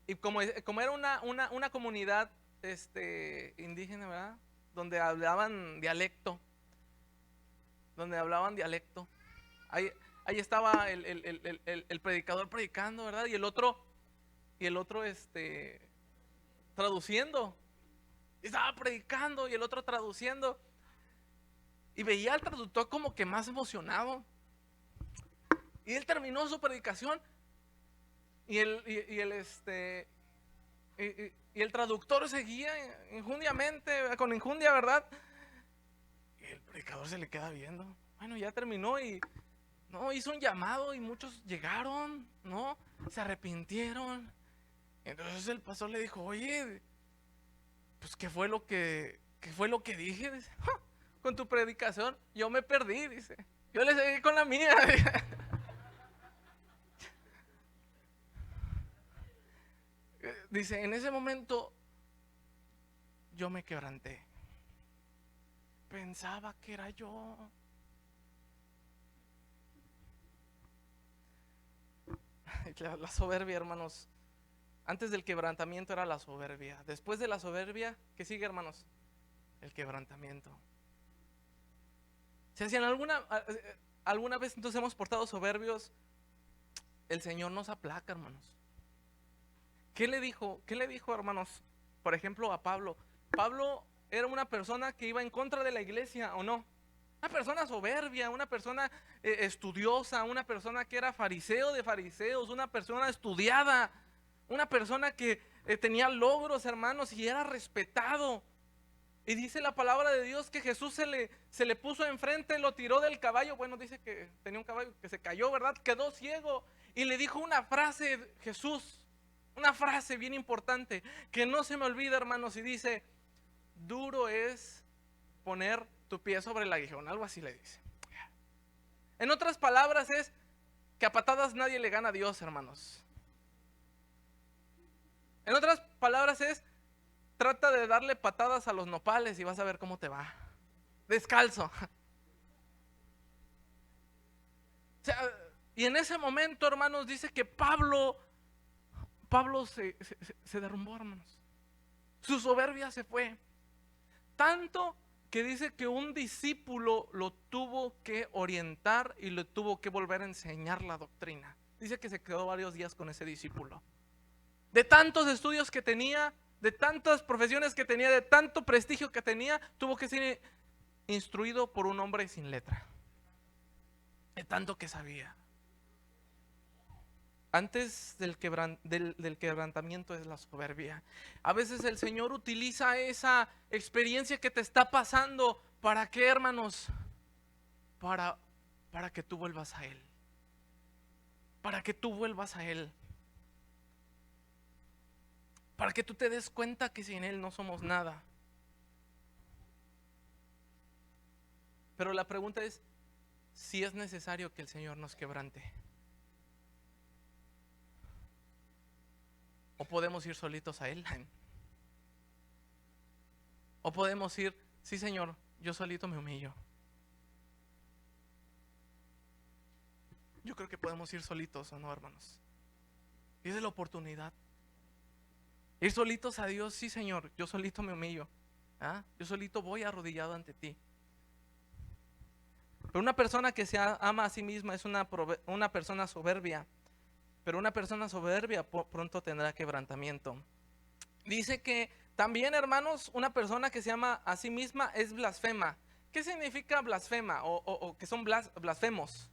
Y como era una comunidad indígena, ¿verdad? Donde hablaban dialecto. Ahí estaba el predicador predicando, ¿verdad? Y el otro traduciendo. Estaba predicando y el otro traduciendo. Y veía al traductor como que más emocionado. Y él terminó su predicación. Y el traductor seguía con injundia, ¿verdad? Y el predicador se le queda viendo. Bueno, ya terminó y no, hizo un llamado y muchos llegaron, ¿no? Se arrepintieron. Entonces el pastor le dijo, oye, pues ¿qué fue lo que dije? Dice, con tu predicación yo me perdí, dice. Yo le seguí con la mía. Dice, en ese momento yo me quebranté. Pensaba que era yo. La soberbia, hermanos. Antes del quebrantamiento era la soberbia. Después de la soberbia, ¿qué sigue, hermanos? El quebrantamiento. Si alguna vez entonces hemos portado soberbios, el Señor nos aplaca, hermanos. ¿Qué le dijo, hermanos? Por ejemplo, a Pablo. Pablo era una persona que iba en contra de la iglesia, ¿o no? Una persona soberbia, una persona estudiosa, una persona que era fariseo de fariseos, una persona estudiada, una persona que tenía logros, hermanos, y era respetado. Y dice la palabra de Dios que Jesús se le puso enfrente, lo tiró del caballo. Bueno, dice que tenía un caballo que se cayó, ¿verdad? Quedó ciego. Y le dijo una frase, Jesús, una frase bien importante, que no se me olvida, hermanos, y dice, duro es poner tu pie sobre el aguijón, algo así le dice. En otras palabras es que a patadas nadie le gana a Dios, hermanos. En otras palabras es, trata de darle patadas a los nopales y vas a ver cómo te va. Descalzo. O sea, y en ese momento, hermanos, dice que Pablo se derrumbó, hermanos. Su soberbia se fue. Tanto que dice que un discípulo lo tuvo que orientar y le tuvo que volver a enseñar la doctrina. Dice que se quedó varios días con ese discípulo. De tantos estudios que tenía, de tantas profesiones que tenía, de tanto prestigio que tenía, tuvo que ser instruido por un hombre sin letra. De tanto que sabía. Antes del quebrantamiento es la soberbia. A veces el Señor utiliza esa experiencia que te está pasando. ¿Para qué, hermanos? Para que tú vuelvas a Él. Para que tú vuelvas a Él. Para que tú te des cuenta que sin Él no somos nada. Pero la pregunta es si es necesario que el Señor nos quebrante. O podemos ir solitos a Él. O podemos ir, sí, Señor, yo solito me humillo. Yo creo que podemos ir solitos, ¿o no, hermanos? Y es de la oportunidad. Ir solitos a Dios, sí, Señor, yo solito me humillo. Yo solito voy arrodillado ante ti. Pero una persona que se ama a sí misma es una persona soberbia. Pero una persona soberbia pronto tendrá quebrantamiento. Dice que también, hermanos, una persona que se ama a sí misma es blasfema. ¿Qué significa blasfema? O que son blasfemos.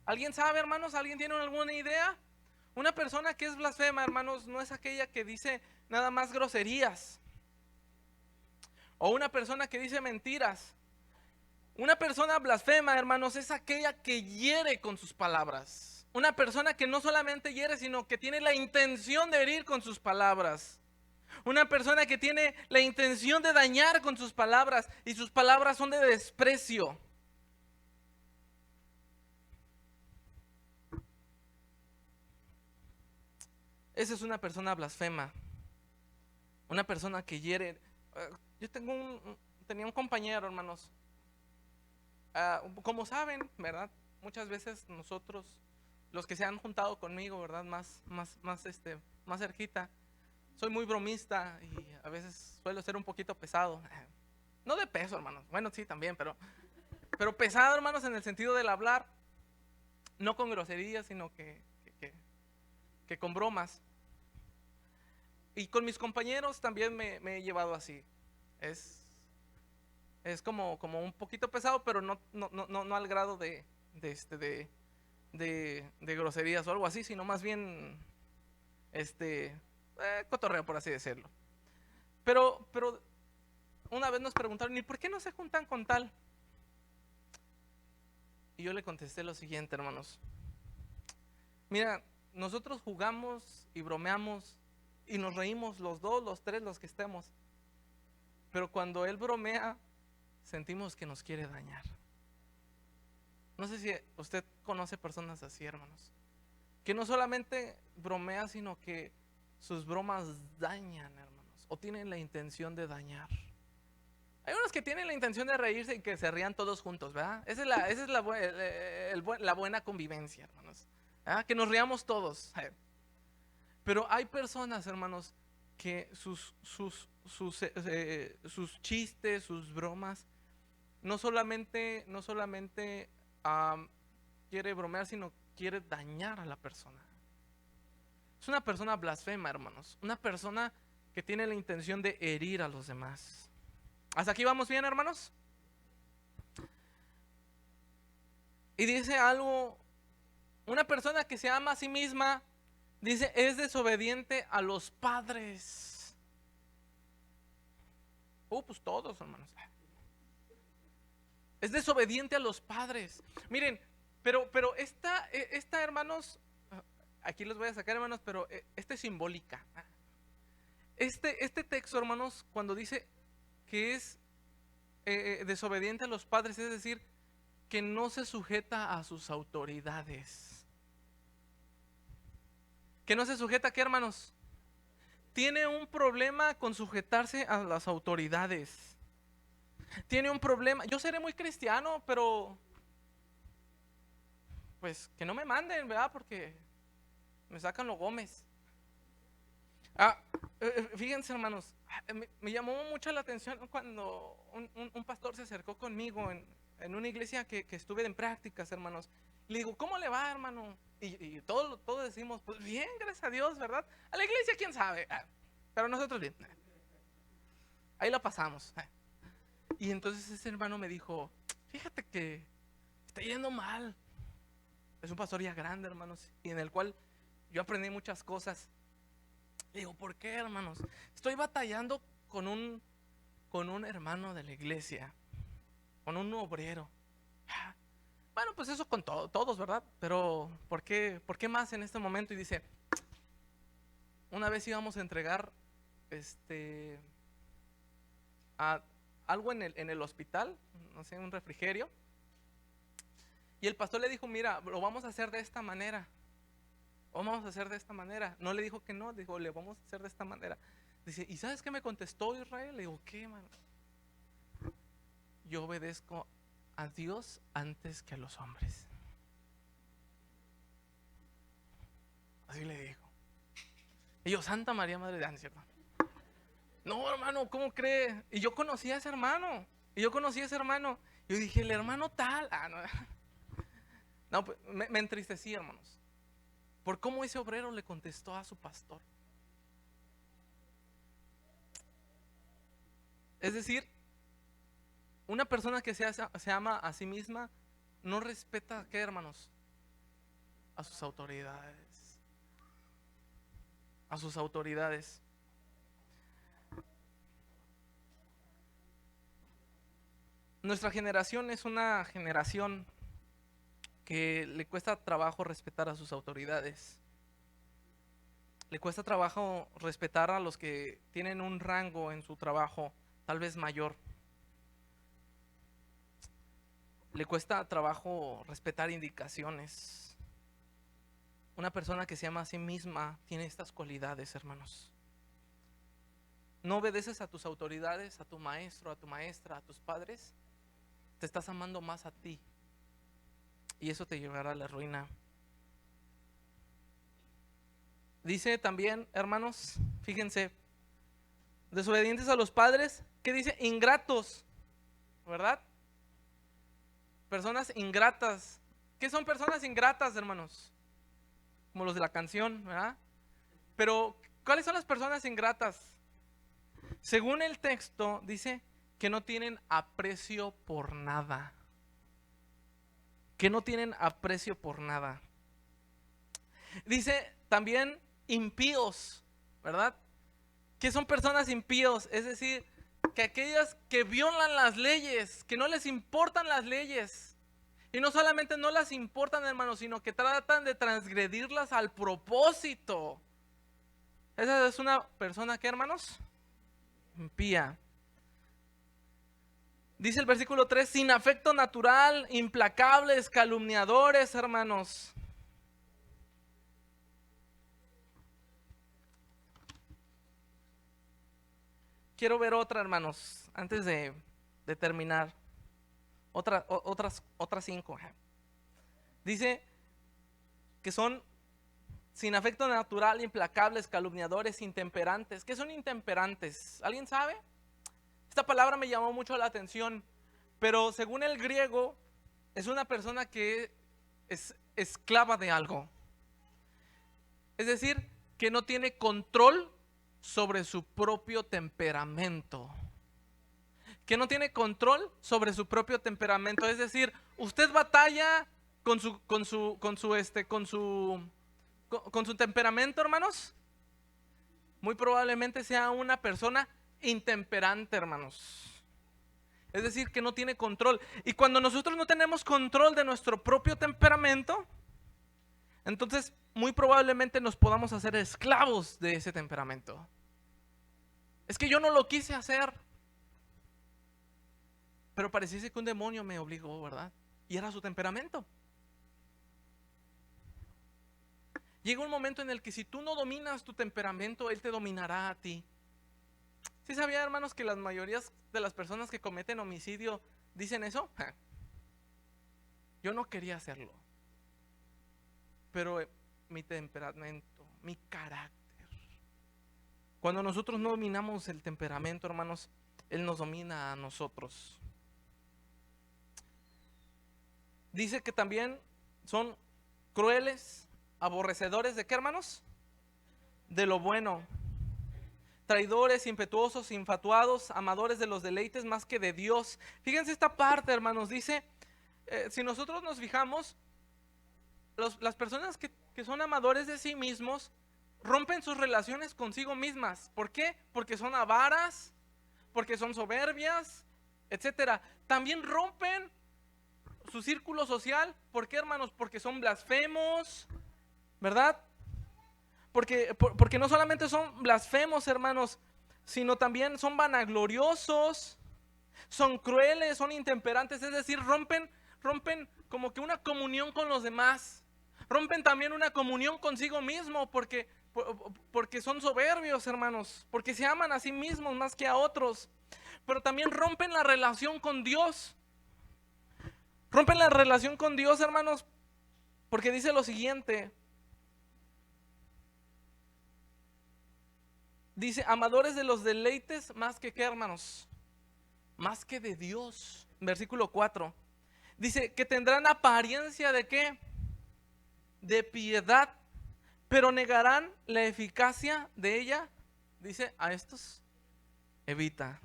¿Alguien sabe, hermanos? ¿Alguien tiene alguna idea? Una persona que es blasfema, hermanos, no es aquella que dice nada más groserías. O una persona que dice mentiras. Una persona blasfema, hermanos, es aquella que hiere con sus palabras. Una persona que no solamente hiere, sino que tiene la intención de herir con sus palabras. Una persona que tiene la intención de dañar con sus palabras, y sus palabras son de desprecio. Esa es una persona blasfema. Una persona que hiere. Yo tenía un compañero, hermanos. Como saben, ¿verdad? Muchas veces nosotros, los que se han juntado conmigo, ¿verdad? Más cerquita, soy muy bromista y a veces suelo ser un poquito pesado. No de peso, hermanos. Bueno, sí, también, pero pesado, hermanos, en el sentido del hablar. No con groserías, sino que con bromas. Y con mis compañeros también me he llevado así. Es como un poquito pesado, pero no al grado de groserías o algo así, sino más bien cotorreo, por así decirlo. Pero una vez nos preguntaron, ¿y por qué no se juntan con tal? Y yo le contesté lo siguiente, hermanos. Mira, nosotros jugamos y bromeamos y nos reímos los dos, los tres, los que estemos. Pero cuando él bromea, sentimos que nos quiere dañar. No sé si usted conoce personas así, hermanos, que no solamente bromea, sino que sus bromas dañan, hermanos, o tienen la intención de dañar. Hay unos que tienen la intención de reírse y que se rían todos juntos, ¿verdad? Esa es la buena convivencia, hermanos, ¿verdad? Que nos riamos todos. Pero hay personas, hermanos, que sus chistes, sus bromas, no solamente quiere bromear, sino quiere dañar a la persona. Es una persona blasfema, hermanos. Una persona que tiene la intención de herir a los demás. ¿Hasta aquí vamos bien, hermanos? Y dice algo, una persona que se ama a sí misma, dice, es desobediente a los padres. Pues todos, hermanos. Es desobediente a los padres. Miren, pero esta, hermanos, aquí los voy a sacar, hermanos, pero esta es simbólica. Este texto, hermanos, cuando dice que es desobediente a los padres, es decir, que no se sujeta a sus autoridades. ¿Que no se sujeta a qué, hermanos? Tiene un problema con sujetarse a las autoridades. Tiene un problema. Yo seré muy cristiano, pero pues que no me manden, ¿verdad? Porque me sacan los Gómez. Fíjense, hermanos, me llamó mucho la atención cuando un pastor se acercó conmigo en una iglesia que estuve en prácticas, hermanos. Le digo, ¿cómo le va, hermano? Y todos decimos, pues bien, gracias a Dios, ¿verdad? A la iglesia, quién sabe, pero nosotros bien. Ahí la pasamos. Y entonces ese hermano me dijo, fíjate que está yendo mal. Es un pastor ya grande, hermanos, y en el cual yo aprendí muchas cosas. Le digo, ¿por qué, hermanos? Estoy batallando con un hermano de la iglesia, con un obrero. Bueno, pues eso con todos, ¿verdad? Pero ¿por qué más en este momento? Y dice, una vez íbamos a entregar algo en el hospital, no sé, un refrigerio. Y el pastor le dijo, mira, lo vamos a hacer de esta manera. Vamos a hacer de esta manera. No le dijo que no, dijo, le vamos a hacer de esta manera. Dice, ¿y sabes qué me contestó Israel? Le digo, ¿qué, mano? Yo obedezco a Dios antes que a los hombres. Así le dijo. Y yo, Santa María Madre de Dios, ¿cierto? No, hermano, ¿cómo cree? Y yo conocí a ese hermano. Yo dije, el hermano tal. No, pues, me entristecí, hermanos, por cómo ese obrero le contestó a su pastor. Es decir, una persona que se ama a sí misma no respeta, ¿qué, hermanos? A sus autoridades. A sus autoridades. Nuestra generación es una generación que le cuesta trabajo respetar a sus autoridades. Le cuesta trabajo respetar a los que tienen un rango en su trabajo, tal vez mayor. Le cuesta trabajo respetar indicaciones. Una persona que se ama a sí misma tiene estas cualidades, hermanos. No obedeces a tus autoridades, a tu maestro, a tu maestra, a tus padres. Te estás amando más a ti. Y eso te llevará a la ruina. Dice también, hermanos, fíjense, desobedientes a los padres, ¿qué dice? Ingratos, ¿verdad? Personas ingratas. ¿Qué son personas ingratas, hermanos? Como los de la canción, ¿verdad? Pero, ¿cuáles son las personas ingratas? Según el texto, dice que no tienen aprecio por nada. Que no tienen aprecio por nada. Dice también impíos, ¿verdad? ¿Qué son personas impíos? Es decir, que aquellas que violan las leyes, que no les importan las leyes. Y no solamente no las importan, hermanos, sino que tratan de transgredirlas al propósito. Esa es una persona, ¿qué, hermanos? Impía. Dice el versículo 3, sin afecto natural, implacables, calumniadores, hermanos. Quiero ver otra, hermanos, antes de terminar. Otras 5. Dice que son sin afecto natural, implacables, calumniadores, intemperantes. ¿Qué son intemperantes? ¿Alguien sabe? Esta palabra me llamó mucho la atención, pero según el griego, es una persona que es esclava de algo. Es decir, que no tiene control sobre su propio temperamento. Que no tiene control sobre su propio temperamento. Es decir, usted batalla con su temperamento, hermanos. Muy probablemente sea una persona intemperante, hermanos. Es decir, que no tiene control. Y cuando nosotros no tenemos control de nuestro propio temperamento, entonces muy probablemente nos podamos hacer esclavos de ese temperamento. Es que yo no lo quise hacer, pero pareciese que un demonio me obligó, ¿verdad? y era su temperamento. Llega un momento en el que si tú no dominas tu temperamento, él te dominará a ti. ¿Sí sabía, hermanos, que las mayorías de las personas que cometen homicidio dicen eso? Yo no quería hacerlo, pero mi temperamento, mi carácter. Cuando nosotros no dominamos el temperamento, hermanos, él nos domina a nosotros. Dice que también son crueles, aborrecedores ¿de qué, hermanos? De lo bueno. Traidores, impetuosos, infatuados, amadores de los deleites más que de Dios. Fíjense esta parte, hermanos, dice, si nosotros nos fijamos, las personas que son amadores de sí mismos rompen sus relaciones consigo mismas. ¿Por qué? Porque son avaras, porque son soberbias, etcétera. También rompen su círculo social. ¿Por qué, hermanos? Porque son blasfemos, ¿verdad? Porque no solamente son blasfemos, hermanos, sino también son vanagloriosos, son crueles, son intemperantes, es decir, rompen como que una comunión con los demás, rompen también una comunión consigo mismo, porque son soberbios, hermanos, porque se aman a sí mismos más que a otros, pero también rompen la relación con Dios. Rompen la relación con Dios, hermanos, porque dice lo siguiente. Dice, amadores de los deleites más que qué, hermanos, más que de Dios. Versículo 4. Dice que tendrán apariencia de qué, de piedad, pero negarán la eficacia de ella. Dice, a estos evita.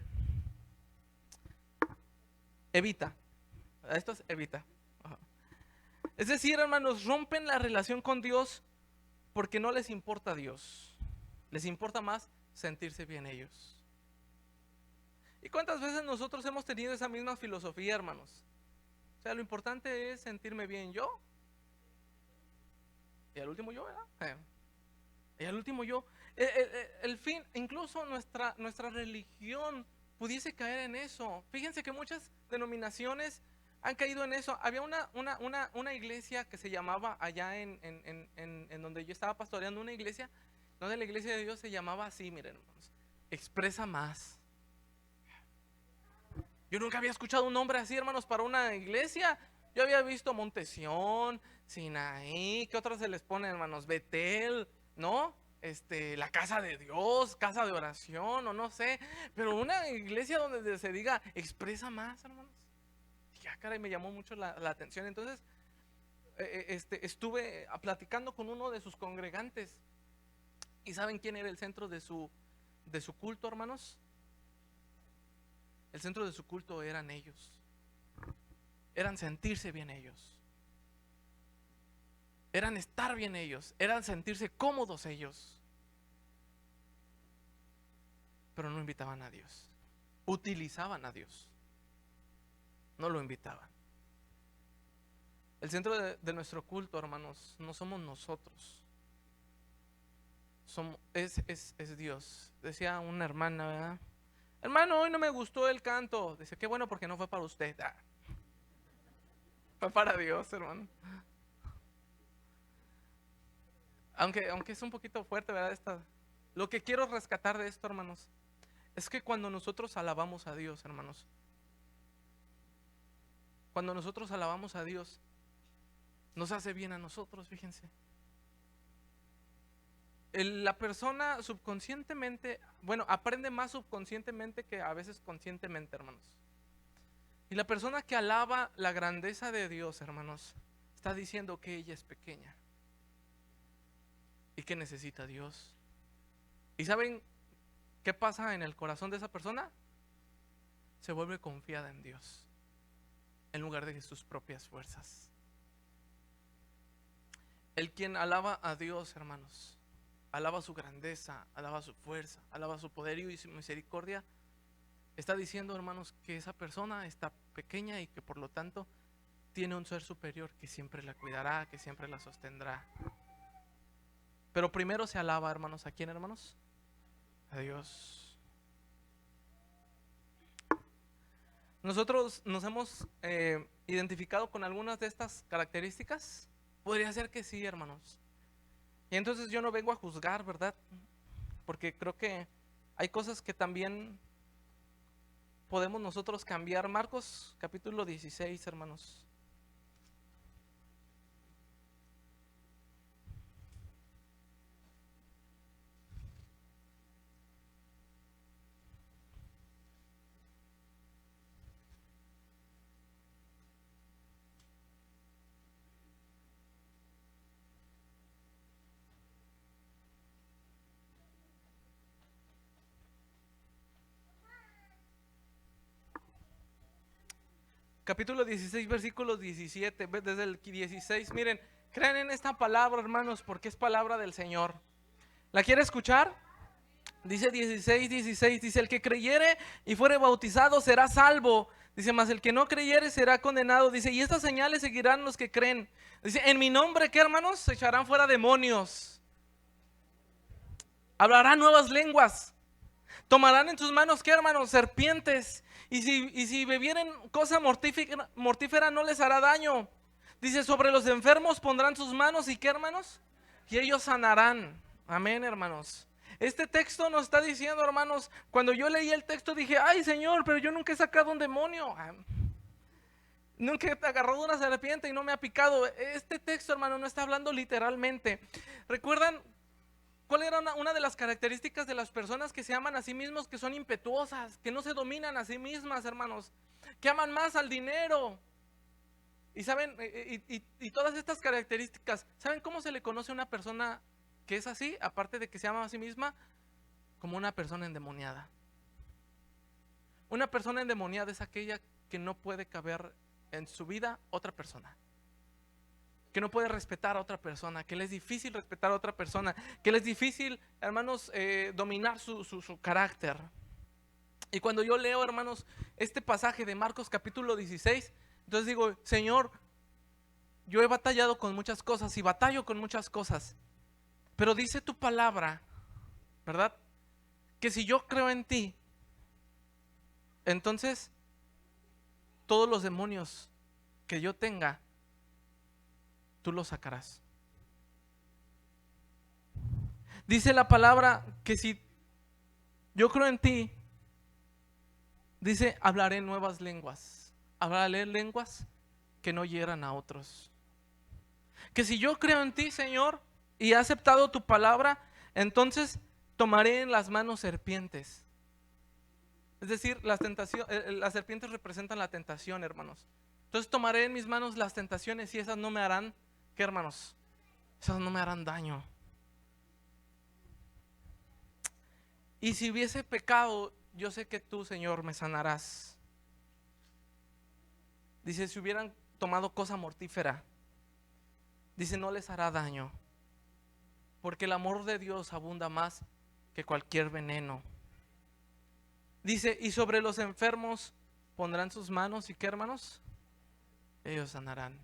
A estos evita. Es decir, hermanos, rompen la relación con Dios porque no les importa a Dios. Les importa más sentirse bien ellos. ¿Y cuántas veces nosotros hemos tenido esa misma filosofía, hermanos? O sea, lo importante es sentirme bien yo. Y al último yo, ¿verdad? Y al último yo. El fin, incluso nuestra religión pudiese caer en eso. Fíjense que muchas denominaciones han caído en eso. Había una iglesia que se llamaba allá en donde yo estaba pastoreando, una iglesia donde la iglesia de Dios se llamaba así, miren, hermanos, Expresa Más. Yo nunca había escuchado un nombre así, hermanos, para una iglesia. Yo había visto Montesión, Sinaí, ¿qué otros se les pone, hermanos? Betel, ¿no? La casa de Dios, casa de oración, o no sé. Pero una iglesia donde se diga Expresa Más, hermanos. Ya, caray, me llamó mucho la atención. Entonces, estuve platicando con uno de sus congregantes. ¿Y saben quién era el centro de su culto, hermanos? El centro de su culto eran ellos. Eran sentirse bien ellos. Eran estar bien ellos. Eran sentirse cómodos ellos. Pero no invitaban a Dios. Utilizaban a Dios. No lo invitaban. El centro de nuestro culto, hermanos, no somos nosotros. Es Dios. Decía una hermana, ¿verdad? Hermano, hoy no me gustó el canto. Dice, qué bueno porque no fue para usted. Fue para Dios, hermano. Aunque es un poquito fuerte, ¿verdad? Lo que quiero rescatar de esto, hermanos, es que cuando nosotros alabamos a Dios, hermanos, cuando nosotros alabamos a Dios, nos hace bien a nosotros, fíjense. La persona subconscientemente, bueno, aprende más subconscientemente que a veces conscientemente, hermanos. Y la persona que alaba la grandeza de Dios, hermanos, está diciendo que ella es pequeña y que necesita a Dios. ¿Y saben qué pasa en el corazón de esa persona? Se vuelve confiada en Dios en lugar de sus propias fuerzas. El quien alaba a Dios, hermanos, alaba su grandeza, alaba su fuerza, alaba su poderío y su misericordia, está diciendo, hermanos, que esa persona está pequeña y que por lo tanto tiene un ser superior que siempre la cuidará, que siempre la sostendrá. Pero primero se alaba, hermanos, ¿a quién, hermanos? A Dios. ¿Nosotros nos hemos identificado con algunas de estas características? Podría ser que sí, hermanos. Y entonces yo no vengo a juzgar, ¿verdad? Porque creo que hay cosas que también podemos nosotros cambiar. Marcos capítulo 16, hermanos. Capítulo 16, versículos 17, desde el 16. Miren, crean en esta palabra, hermanos, porque es palabra del Señor. ¿La quiere escuchar? Dice 16, 16, dice: el que creyere y fuere bautizado será salvo. Dice: mas el que no creyere será condenado. Dice: y estas señales seguirán los que creen. Dice: en mi nombre, ¿qué, hermanos? Se echarán fuera demonios. Hablarán nuevas lenguas. Tomarán en sus manos, ¿qué, hermanos? Serpientes. Y si bebieren cosa mortífera no les hará daño. Dice: sobre los enfermos pondrán sus manos, ¿y qué, hermanos? Y ellos sanarán. Amén, hermanos. Este texto nos está diciendo, hermanos, cuando yo leí el texto dije: ay, Señor, pero yo nunca he sacado un demonio. Nunca he agarrado una serpiente y no me ha picado. Este texto, hermano, no está hablando literalmente. ¿Recuerdan cuál era una de las características de las personas que se aman a sí mismos? Que son impetuosas, que no se dominan a sí mismas, hermanos, que aman más al dinero. Y saben, y todas estas características, ¿saben cómo se le conoce a una persona que es así? Aparte de que se ama a sí misma, como una persona endemoniada. Una persona endemoniada es aquella que no puede caber en su vida otra persona, que no puede respetar a otra persona, que le es difícil respetar a otra persona, que le es difícil, hermanos, dominar su carácter. Y cuando yo leo, hermanos, este pasaje de Marcos capítulo 16, entonces digo: Señor, yo he batallado con muchas cosas y batallo con muchas cosas, pero dice tu palabra, ¿verdad?, que si yo creo en ti, entonces todos los demonios que yo tenga, tú los sacarás. Dice la palabra que si yo creo en ti, dice: hablaré nuevas lenguas, hablaré lenguas que no hieran a otros. Que si yo creo en ti, Señor, y he aceptado tu palabra, entonces tomaré en las manos serpientes. Es decir, las serpientes representan la tentación, hermanos. Entonces tomaré en mis manos las tentaciones y esas no me harán, ¿qué, hermanos? Esas no me harán daño. Y si hubiese pecado, yo sé que tú, Señor, me sanarás. Dice: si hubieran tomado cosa mortífera, dice, no les hará daño, porque el amor de Dios abunda más que cualquier veneno. Dice: y sobre los enfermos pondrán sus manos, ¿y qué, hermanos? Ellos sanarán.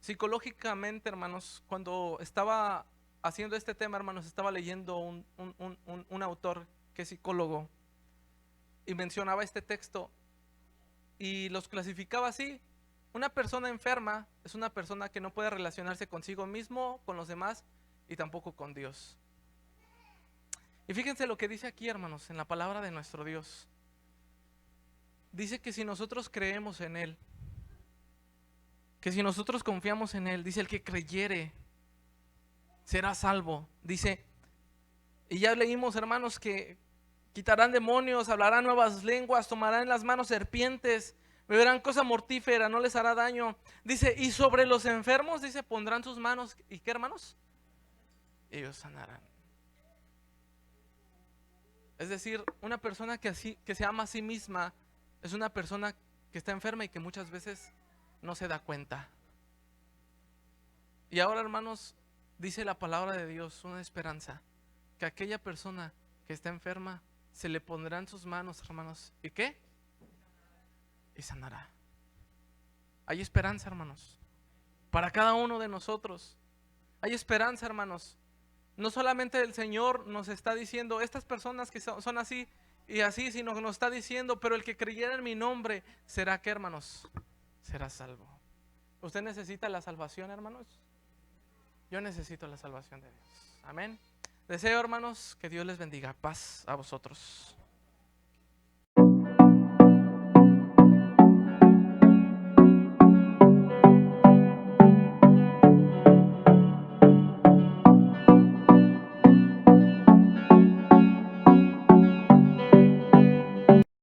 Psicológicamente, hermanos, cuando estaba haciendo este tema, hermanos, estaba leyendo un autor que es psicólogo y mencionaba este texto y los clasificaba así: una persona enferma es una persona que no puede relacionarse consigo mismo, con los demás y tampoco con Dios. Y fíjense lo que dice aquí, hermanos, en la palabra de nuestro Dios. Dice que si nosotros creemos en Él, que si nosotros confiamos en Él, dice: el que creyere será salvo. Dice, y ya leímos, hermanos, que quitarán demonios, hablarán nuevas lenguas, tomarán en las manos serpientes, beberán cosa mortífera, no les hará daño. Dice: y sobre los enfermos, dice, pondrán sus manos, ¿y qué, hermanos? Ellos sanarán. Es decir, una persona que se ama a sí misma es una persona que está enferma y que muchas veces no se da cuenta. Y ahora, hermanos, dice la palabra de Dios, una esperanza, que aquella persona que está enferma se le pondrán sus manos, hermanos, ¿y qué? Y sanará. Hay esperanza, hermanos, para cada uno de nosotros. Hay esperanza, hermanos. No solamente el Señor nos está diciendo: estas personas que son así Y así, si nos está diciendo, pero el que creyera en mi nombre será, ¿qué, hermanos? Será salvo. ¿Usted necesita la salvación, hermanos? Yo necesito la salvación de Dios. Amén. Deseo, hermanos, que Dios les bendiga. Paz a vosotros.